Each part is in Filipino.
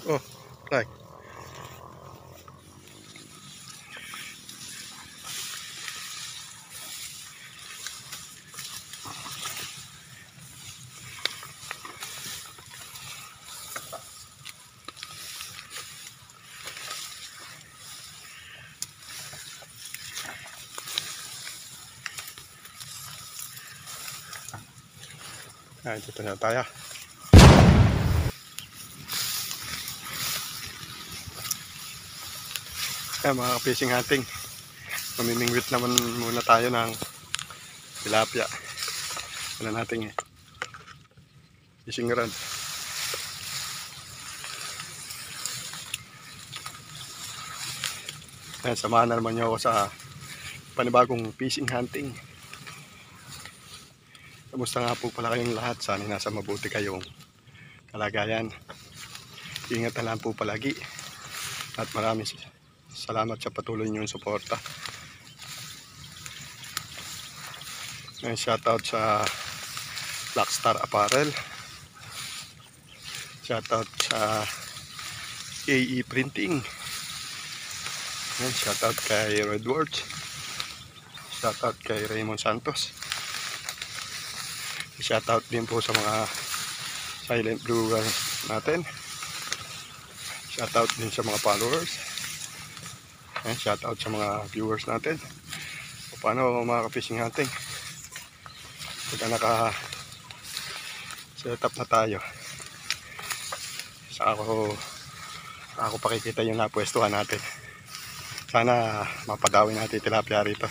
Oh, like. Ayan, dito na tayo. Ayan, mga fishing hunting. Mamimingwit naman muna tayo ng tilapia. Ano natin fishing rod. Ayan, samahan na naman niyo ako sa panibagong fishing hunting. Kamusta nga po pala kayong lahat? Sana nasa mabuti kayong kalagayan. Ingat na lang po palagi. At maraming salamat sa patuloy niyong suporta. Shoutout sa Blackstar Apparel. Shoutout sa AE Printing. Shoutout kay Redwords. Shoutout kay Raymond Santos. Shoutout din po sa mga silent viewers natin. Shoutout din sa mga followers. Shoutout sa mga viewers natin. Paano mga ka-fishing hunting? Pagka naka-setup na tayo, sa ako pakikita yung napwestuhan natin. Sana mapadawi natin tilapia rito.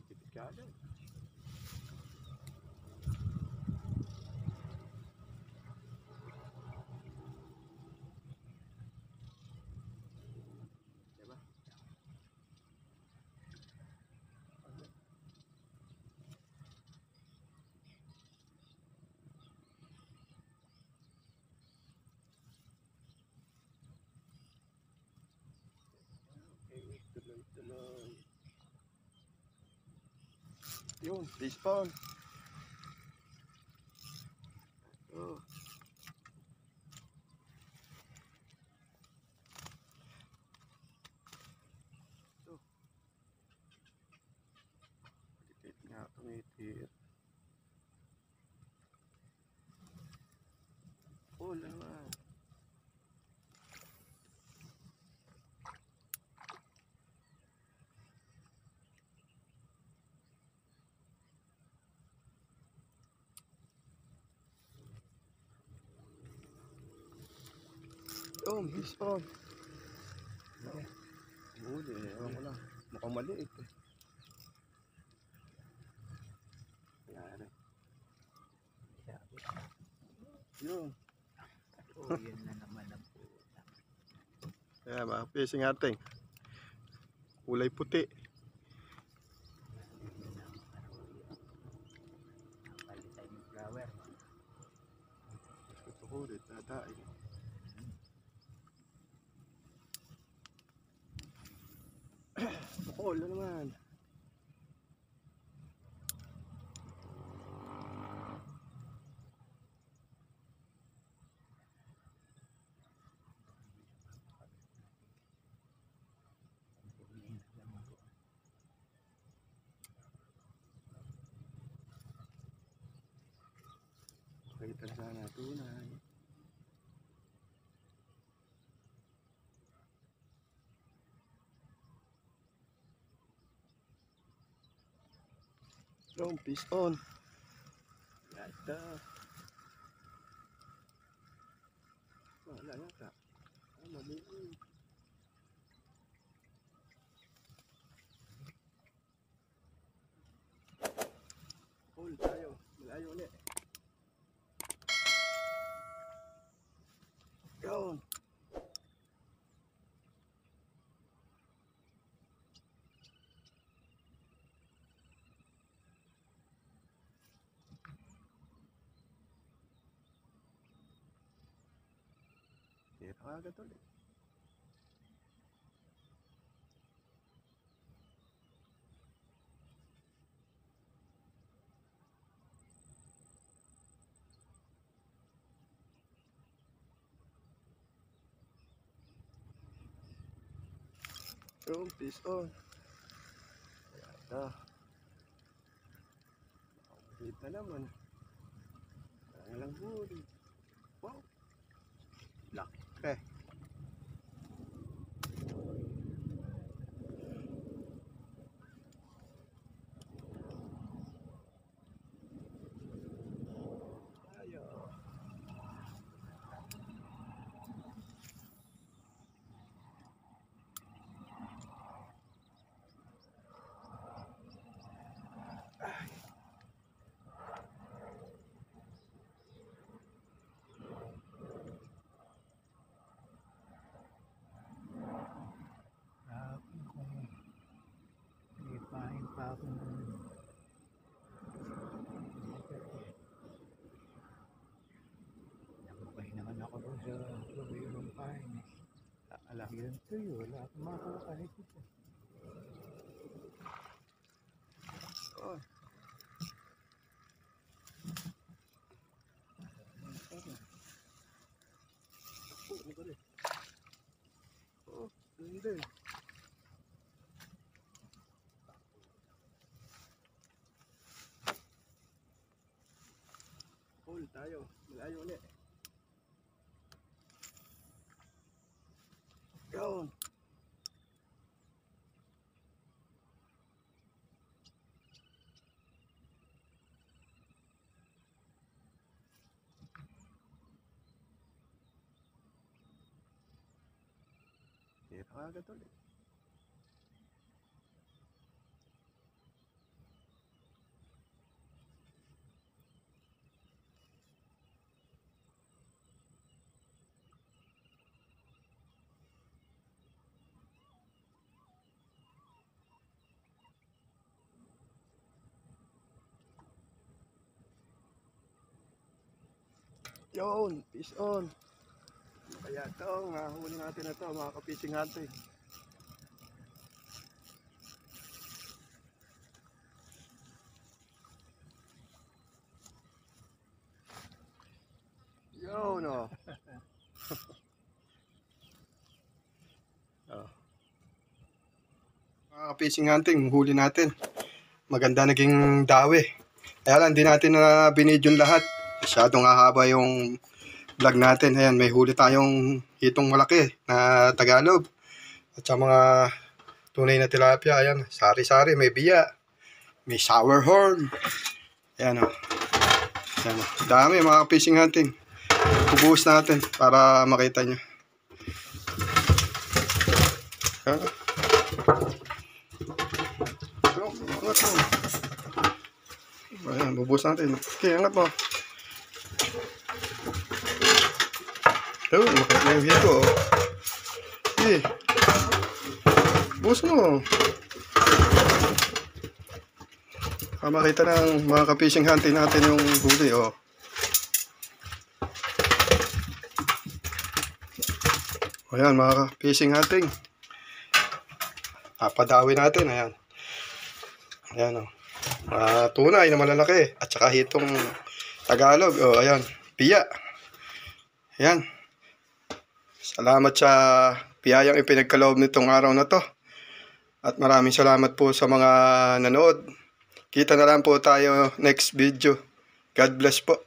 Tipid ka agad. Diba? Okay, tuloy. Yun, respawn. Oh. So. Dikit nga tumitir. Oh, naman. Oh, respawn. Huli, ewan ko lang. Mukhang maliit eh. Yan. Yun. Oh, yun na naman ang puta. Kaya mga fishing hunting. Kulay puti. Palitan yung flower. Ito ulit, tatay. Oh, ano naman. Kita sana tunay. Long piston. Yata. Wala yata. Maliit. Hold tayo. Malayo ulit. Agad ulit. Yung fish on. Ayan. Nakakabit na naman. Kaya lang huli. Wow. Laki. Ayo. Hapon kung may pain pa ako ng nakapay naman ako doon sa probiyo ng pain. Alaki yung tuyo, wala akong makakuha kahit ito. Oh. Oh, hindi. Hold tayo. Malayo ulit. Yun. Agad ulit. Yun, fish on. Kaya ito, huli natin na ito, mga ka-fishing hunting. Yun, oh. Oh. Mga ka-fishing hunting, huli natin. Maganda naging dawe. Kaya lang, hindi natin na binidyon lahat. Masyadong hahaba yung vlog natin. Ayan, may huli tayong hitong malaki na Tagalog. At sa mga tunay na tilapia, ayan, sari-sari, may biya, may sour horn. Ayan o. Ayan o. Dami mga fishing hunting. Bubuhos natin para makita nyo. Ayan o. Angat mo. Ayan, bubuhos natin. Okay, angat mo. Oh, makita na yung hito. Eh, buhos mo. Makita ng mga ka-fishing hunting natin yung huli, oh. Ayan, mga ka-fishing hunting. Papadawi natin, ayan. Ayan, oh. Tunay na malalaki. At saka hitong Tagalog, oh, ayan. Piya. Ayan. Salamat sa biyayang ipinagkaloob nitong araw na to. At maraming salamat po sa mga nanood. Kita na lang po tayo next video. God bless po.